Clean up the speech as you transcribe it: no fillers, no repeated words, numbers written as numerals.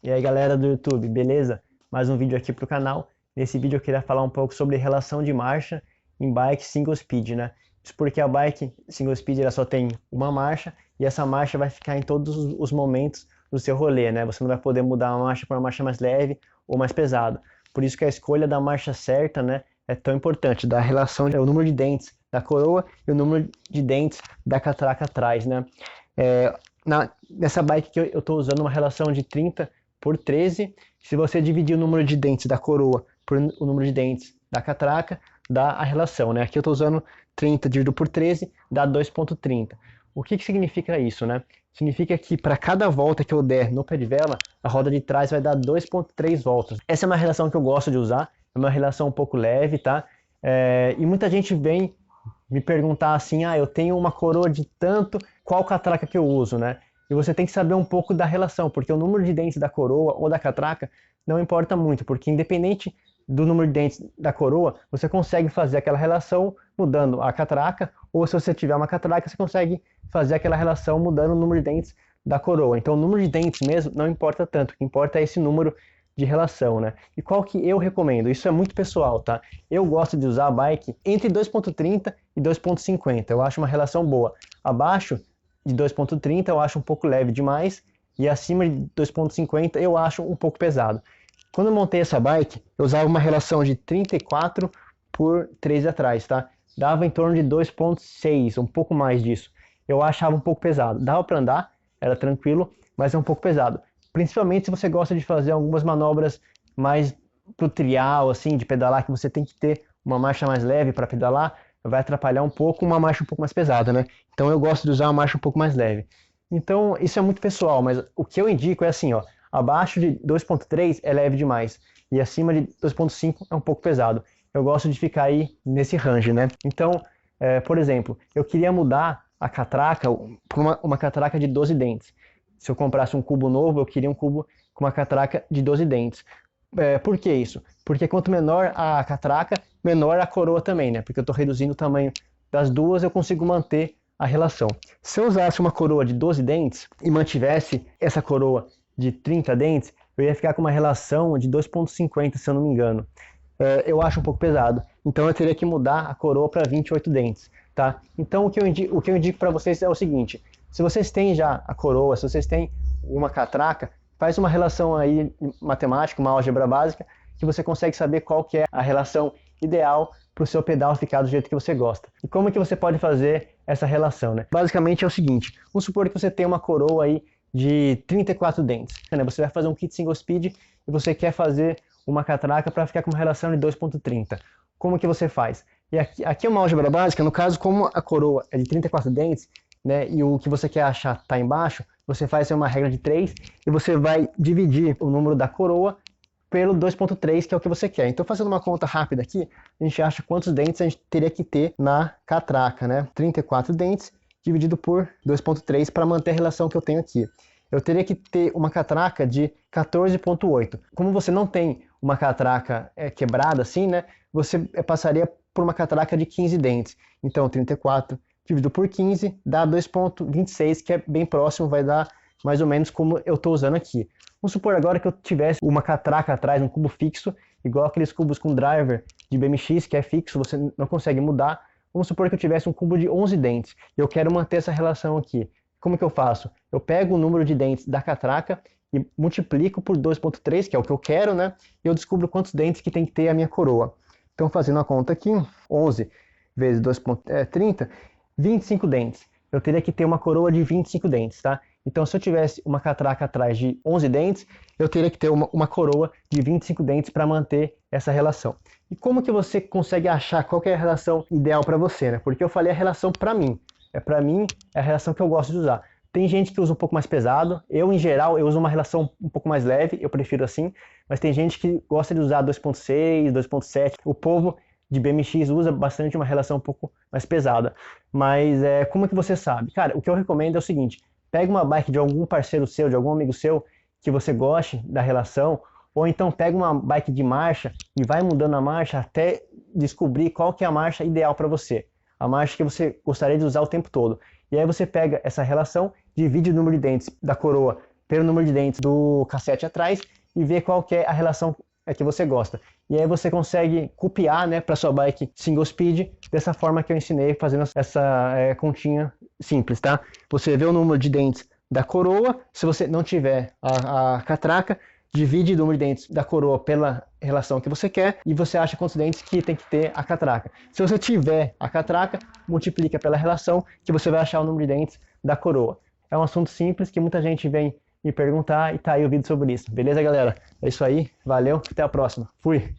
E aí galera do YouTube, beleza? Mais um vídeo aqui pro canal. Nesse vídeo eu queria falar um pouco sobre relação de marcha em bike single speed, né? Isso porque a bike single speed ela só tem uma marcha e essa marcha vai ficar em todos os momentos do seu rolê, né? Você não vai poder mudar uma marcha para uma marcha mais leve ou mais pesada. Por isso que a escolha da marcha certa, né, é tão importante. Da relação, o número de dentes da coroa e o número de dentes da catraca atrás, né? Nessa bike que eu estou usando uma relação de 30 por 13. Se você dividir o número de dentes da coroa por o número de dentes da catraca, dá a relação, né? Aqui eu estou usando 30 dividido por 13, dá 2,30. O que significa isso, né? Significa que para cada volta que eu der no pé de vela, a roda de trás vai dar 2,3 voltas. Essa é uma relação que eu gosto de usar, é uma relação um pouco leve, tá? E muita gente vem me perguntar assim, eu tenho uma coroa de tanto, qual catraca que eu uso, né? E você tem que saber um pouco da relação, porque o número de dentes da coroa ou da catraca não importa muito, porque independente do número de dentes da coroa, você consegue fazer aquela relação mudando a catraca, ou se você tiver uma catraca, você consegue fazer aquela relação mudando o número de dentes da coroa. Então o número de dentes mesmo não importa tanto, o que importa é esse número de relação, né? E qual que eu recomendo? Isso é muito pessoal, tá? Eu gosto de usar a bike entre 2,30 e 2,50. Eu acho uma relação boa. Abaixo de 2,30 eu acho um pouco leve demais e acima de 2,50 eu acho um pouco pesado. Quando eu montei essa bike, eu usava uma relação de 34 por 13 atrás, tá? Dava em torno de 2,6, um pouco mais disso. Eu achava um pouco pesado. Dava para andar, era tranquilo, mas é um pouco pesado. Principalmente se você gosta de fazer algumas manobras mais pro trial, assim, de pedalar, que você tem que ter uma marcha mais leve para pedalar, vai atrapalhar um pouco uma marcha um pouco mais pesada, né? Então eu gosto de usar uma marcha um pouco mais leve. Então isso é muito pessoal, mas o que eu indico é assim, ó, abaixo de 2,3 é leve demais e acima de 2,5 é um pouco pesado. Eu gosto de ficar aí nesse range, né? Então, por exemplo, eu queria mudar a catraca para uma catraca de 12 dentes. Se eu comprasse um cubo novo, eu queria um cubo com uma catraca de 12 dentes. Por que isso? Porque quanto menor a catraca, menor a coroa também, né? Porque eu estou reduzindo o tamanho das duas, eu consigo manter a relação. Se eu usasse uma coroa de 12 dentes e mantivesse essa coroa de 30 dentes, eu ia ficar com uma relação de 2,50, se eu não me engano. Eu acho um pouco pesado. Então eu teria que mudar a coroa para 28 dentes, tá? Então o que eu indico para vocês é o seguinte: se vocês têm já a coroa, se vocês têm uma catraca, faz uma relação aí matemática, uma álgebra básica, que você consegue saber qual que é a relação ideal para o seu pedal ficar do jeito que você gosta. E como que você pode fazer essa relação, né? Basicamente é o seguinte: vamos supor que você tem uma coroa aí de 34 dentes, né? Você vai fazer um kit single speed e você quer fazer uma catraca para ficar com uma relação de 2,30. Como que você faz? E aqui é uma álgebra básica, no caso, como a coroa é de 34 dentes, né, e o que você quer achar está embaixo, você faz uma regra de 3 e você vai dividir o número da coroa pelo 2,3, que é o que você quer. Então, fazendo uma conta rápida aqui, a gente acha quantos dentes a gente teria que ter na catraca, né? 34 dentes dividido por 2,3 para manter a relação que eu tenho aqui. Eu teria que ter uma catraca de 14,8. Como você não tem uma catraca quebrada assim, né? Você passaria por uma catraca de 15 dentes. Então, 34 dividido por 15 dá 2,26, que é bem próximo, vai dar mais ou menos como eu estou usando aqui. Vamos supor agora que eu tivesse uma catraca atrás, um cubo fixo, igual aqueles cubos com driver de BMX, que é fixo, você não consegue mudar. Vamos supor que eu tivesse um cubo de 11 dentes e eu quero manter essa relação aqui. Como que eu faço? Eu pego o número de dentes da catraca e multiplico por 2,3, que é o que eu quero, né? E eu descubro quantos dentes que tem que ter a minha coroa. Então, fazendo a conta aqui, 11 vezes 2,30, 25 dentes. Eu teria que ter uma coroa de 25 dentes, tá? Então, se eu tivesse uma catraca atrás de 11 dentes, eu teria que ter uma coroa de 25 dentes para manter essa relação. E como que você consegue achar qual que é a relação ideal para você, né? Porque eu falei a relação para mim. Para mim, é a relação que eu gosto de usar. Tem gente que usa um pouco mais pesado. Eu, em geral, eu uso uma relação um pouco mais leve, eu prefiro assim. Mas tem gente que gosta de usar 2,6, 2,7. O povo de BMX usa bastante uma relação um pouco mais pesada. Mas como que você sabe? Cara, o que eu recomendo é o seguinte: pega uma bike de algum parceiro seu, de algum amigo seu, que você goste da relação, ou então pega uma bike de marcha e vai mudando a marcha até descobrir qual que é a marcha ideal para você. A marcha que você gostaria de usar o tempo todo. E aí você pega essa relação, divide o número de dentes da coroa pelo número de dentes do cassete atrás e ver qual que é a relação que você gosta. E aí você consegue copiar, né, para sua bike single speed, dessa forma que eu ensinei, fazendo essa continha simples, tá? Você vê o número de dentes da coroa, se você não tiver a catraca, divide o número de dentes da coroa pela relação que você quer e você acha quantos dentes que tem que ter a catraca. Se você tiver a catraca, multiplica pela relação que você vai achar o número de dentes da coroa. É um assunto simples que muita gente vem me perguntar e tá aí o vídeo sobre isso. Beleza, galera? É isso aí. Valeu. Até a próxima. Fui.